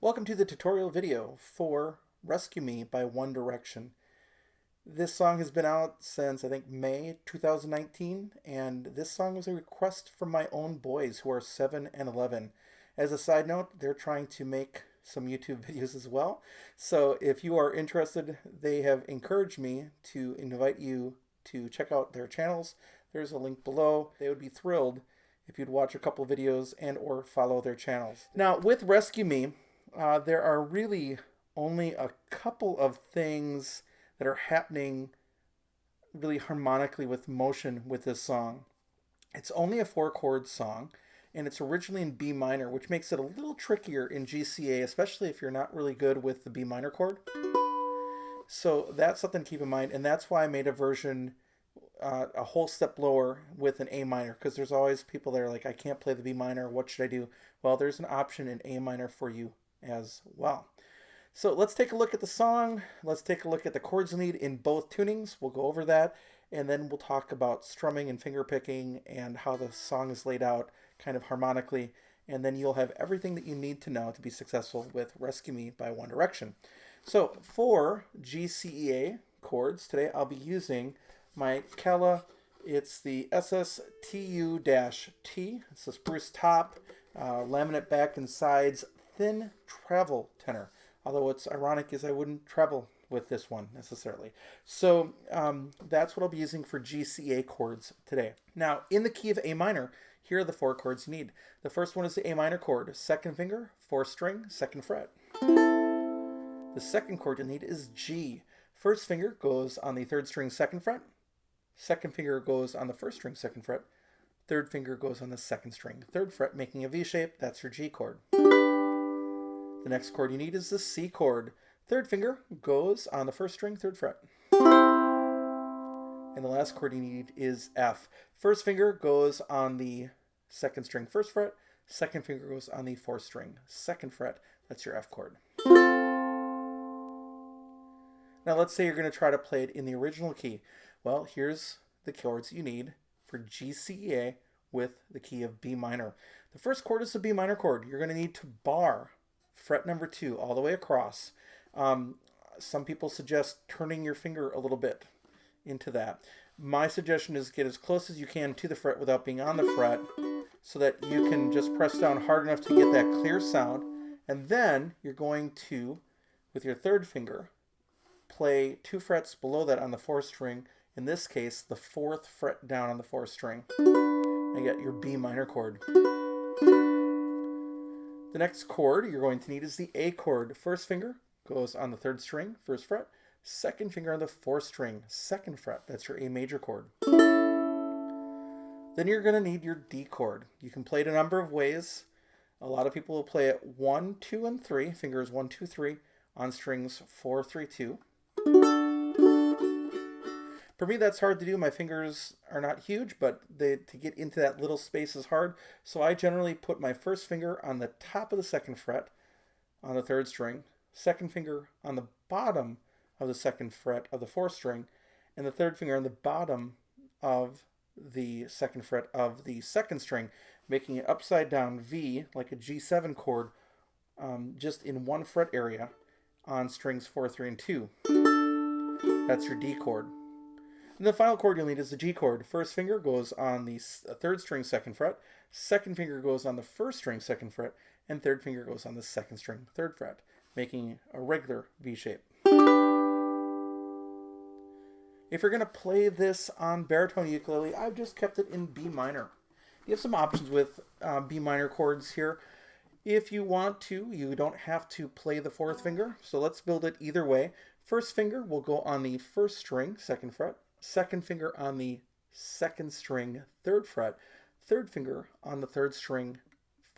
Welcome to the tutorial video for Rescue Me by One Direction. This song has been out since I think May 2019, and this song was a request from my own boys who are 7 and 11. As a side note, they're trying to make some YouTube videos as well. So if you are interested, they have encouraged me to invite you to check out their channels. There's a link below. They would be thrilled if you'd watch a couple videos and or follow their channels. Now with Rescue Me, there are really only a couple of things that are happening really harmonically with motion with this song. It's only a 4-chord song, and it's originally in B minor, which makes it a little trickier in GCEA, especially if you're not really good with the B minor chord. So that's something to keep in mind, and that's why I made a version a whole step lower with an A minor, because there's always people that are like, I can't play the B minor, what should I do? Well, there's an option in A minor for you as well. So let's take a look at the song. Let's take a look at the chords you need in both tunings. We'll go over that, and then we'll talk about strumming and finger picking and how the song is laid out kind of harmonically, and then you'll have everything that you need to know to be successful with Rescue Me by One Direction. So for GCEA chords today, I'll be using my Kala. It's the SSTU-T. It's a spruce top, laminate back and sides, thin travel tenor. Although what's ironic is I wouldn't travel with this one necessarily. So that's what I'll be using for GCEA chords today. Now in the key of A minor, here are the 4 chords you need. The first one is the A minor chord, second finger, 4th string, 2nd fret. The second chord you need is G. First finger goes on the 3rd string, 2nd fret. Second finger goes on the 1st string, 2nd fret. Third finger goes on the 2nd string, 3rd fret, making a V shape. That's your G chord. The next chord you need is the C chord. 3rd finger goes on the 1st string, 3rd fret. And the last chord you need is F. First finger goes on the 2nd string, 1st fret. Second finger goes on the 4th string, 2nd fret. That's your F chord. Now let's say you're going to try to play it in the original key. Well, here's the chords you need for GCEA with the key of B minor. The first chord is the B minor chord. You're going to need to bar fret number 2 all the way across. Some people suggest turning your finger a little bit into that. My suggestion is get as close as you can to the fret without being on the fret, so that you can just press down hard enough to get that clear sound. And then you're going to, with your 3rd finger, play 2 frets below that on the 4th string. In this case, the 4th fret down on the 4th string. And you get your B minor chord. The next chord you're going to need is the A chord. First finger goes on the 3rd string, 1st fret. Second finger on the 4th string, 2nd fret. That's your A major chord. Then you're going to need your D chord. You can play it a number of ways. A lot of people will play it 1, 2, and 3. Fingers 1, 2, 3 on strings 4, 3, 2. For me, that's hard to do. My fingers are not huge, but to get into that little space is hard. So I generally put my 1st finger on the top of the 2nd fret on the 3rd string, 2nd finger on the bottom of the 2nd fret of the 4th string, and the 3rd finger on the bottom of the 2nd fret of the 2nd string, making an upside down V, like a G7 chord, just in 1 fret area on strings 4, 3, and 2. That's your D chord. And the final chord you'll need is the G chord. First finger goes on the 3rd string, 2nd fret. Second finger goes on the 1st string, 2nd fret. And 3rd finger goes on the 2nd string, 3rd fret, making a regular V shape. If you're going to play this on baritone ukulele, I've just kept it in B minor. You have some options with B minor chords here. If you want to, you don't have to play the 4th finger. So let's build it either way. First finger will go on the 1st string, 2nd fret. Second finger on the 2nd string, 3rd fret. Third finger on the 3rd string,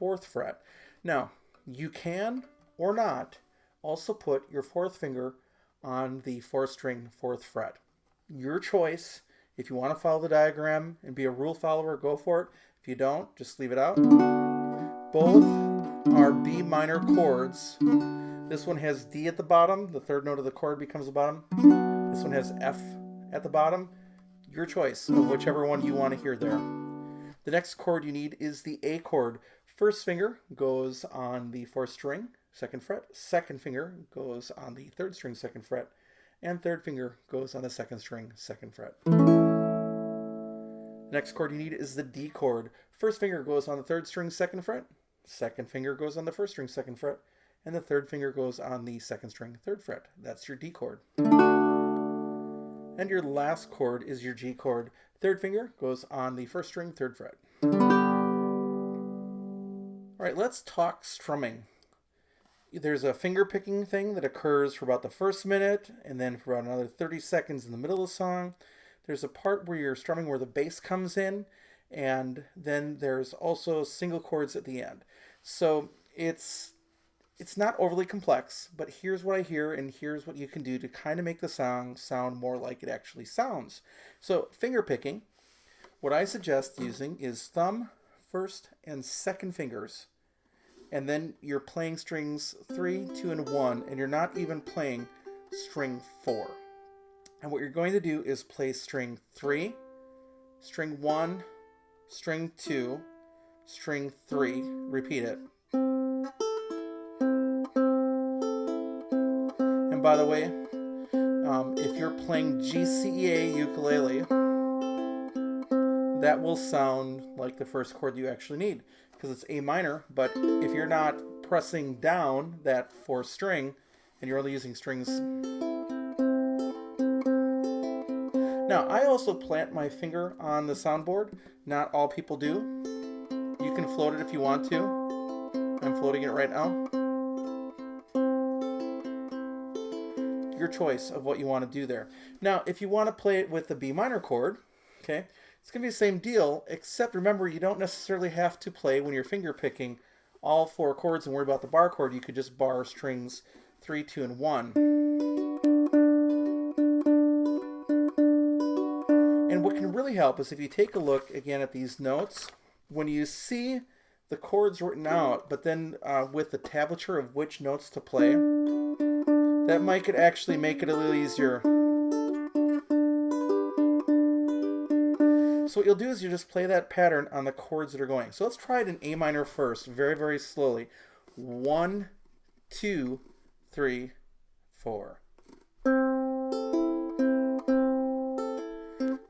4th fret. Now, you can or not also put your 4th finger on the 4th string, 4th fret. Your choice. If you want to follow the diagram and be a rule follower, go for it. If you don't, just leave it out. Both are B minor chords. This one has D at the bottom. The 3rd note of the chord becomes the bottom. This one has F at the bottom. Your choice of whichever one you want to hear there. The next chord you need is the A chord. First finger goes on the 4th string, second fret. Second finger goes on the third string, second fret. And third finger goes on the second string, second fret. The next chord you need is the D chord. First finger goes on the third string, second fret. Second finger goes on the first string, second fret. And the third finger goes on the second string, third fret. That's your D chord. And your last chord is your G chord. Third finger goes on the first string, third fret. All right, let's talk strumming. There's a finger picking thing that occurs for about the first minute and then for about another 30 seconds in the middle of the song. There's a part where you're strumming where the bass comes in, and then there's also single chords at the end. So it's not overly complex, but here's what I hear and here's what you can do to kind of make the song sound more like it actually sounds. So finger picking, what I suggest using is thumb, first, and second fingers. And then you're playing strings 3, 2, and 1, and you're not even playing string 4. And what you're going to do is play string 3, string 1, string 2, string 3, repeat it. And by the way, if you're playing GCEA ukulele, that will sound like the first chord you actually need, because it's A minor, but if you're not pressing down that fourth string and you're only using strings. Now, I also plant my finger on the soundboard. Not all people do. You can float it if you want to. I'm floating it right now. Your choice of what you want to do there. Now, if you want to play it with the B minor chord, okay, it's going to be the same deal, except remember, you don't necessarily have to play when you're finger picking all 4 chords and worry about the bar chord. You could just bar strings 3, 2, and 1. And what can really help is if you take a look again at these notes, when you see the chords written out, but then with the tablature of which notes to play, that might actually make it a little easier. So what you'll do is you just play that pattern on the chords that are going. So let's try it in A minor first, very, very slowly. 1, 2, 3, 4.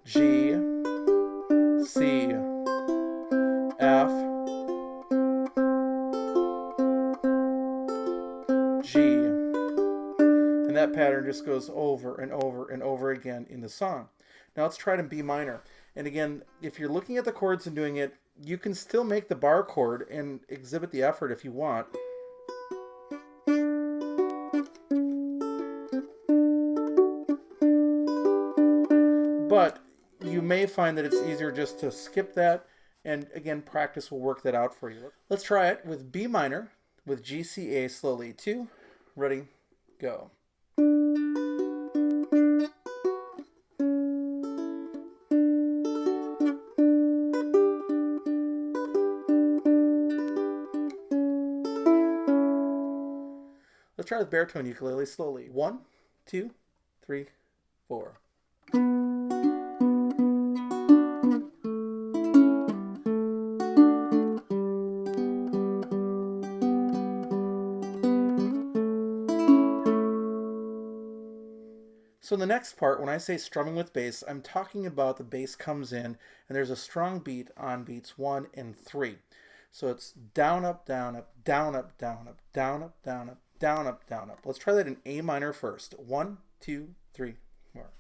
G, C, F, G. And that pattern just goes over and over and over again in the song. Now let's try it in B minor. And again, if you're looking at the chords and doing it, you can still make the bar chord and exhibit the effort if you want. But you may find that it's easier just to skip that, and again, practice will work that out for you. Let's try it with B minor, with GCA slowly. 2, ready, go. Let's try the baritone ukulele slowly. 1, 2, 3, 4. So in the next part, when I say strumming with bass, I'm talking about the bass comes in and there's a strong beat on beats 1 and 3. So it's down, up, down, up, down, up, down, up, down, up, down, up, down, up, down, up. Let's try that in A minor first. 1, 2, 3, 4.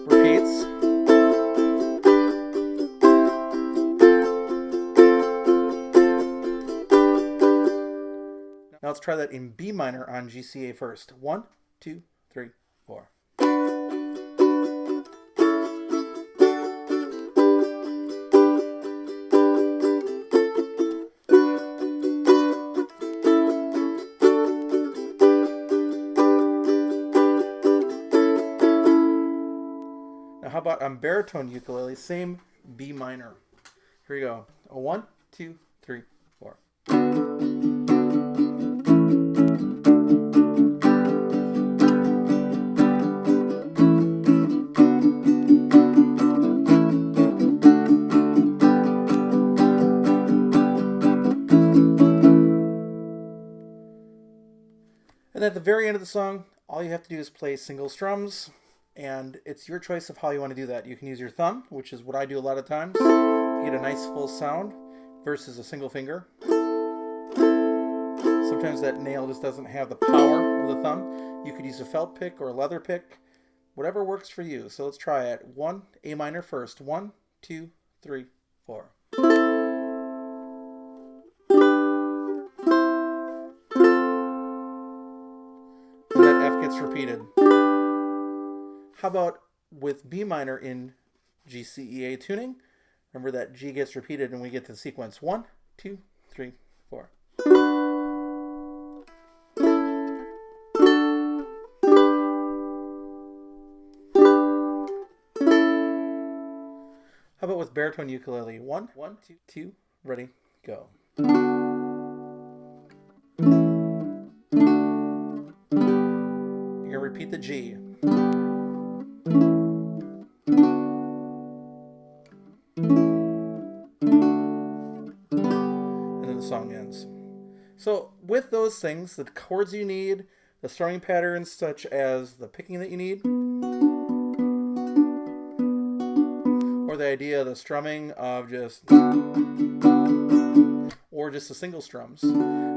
Repeats. Now let's try that in B minor on GCA first. 1, 2, 3, 4. Now how about on baritone ukulele, same B minor. Here we go. 1, 2, 3, 4. at the very end of the song, all you have to do is play single strums, and it's your choice of how you want to do that. You can use your thumb, which is what I do a lot of times, to get a nice full sound, versus a single finger. Sometimes that nail just doesn't have the power of the thumb. You could use a felt pick or a leather pick, whatever works for you. So let's try it. 1, A minor first. 1, 2, 3, 4. And that F gets repeated. How about with B minor in GCEA tuning? Remember that G gets repeated and we get the sequence. 1, 2, 3, 4. How about with baritone ukulele? 1, 2, 2, ready, go. You're gonna repeat the G. And then the song ends. So with those things, the chords you need, the strumming patterns such as the picking that you need, or the idea of the strumming of just, or just the single strums.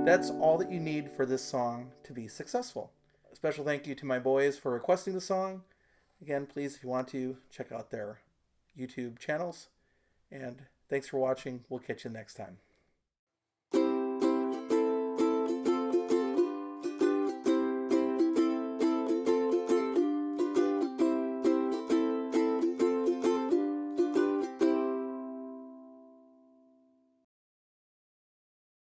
That's all that you need for this song to be successful. A special thank you to my boys for requesting the song. Again, please, if you want to, check out their YouTube channels. And thanks for watching. We'll catch you next time.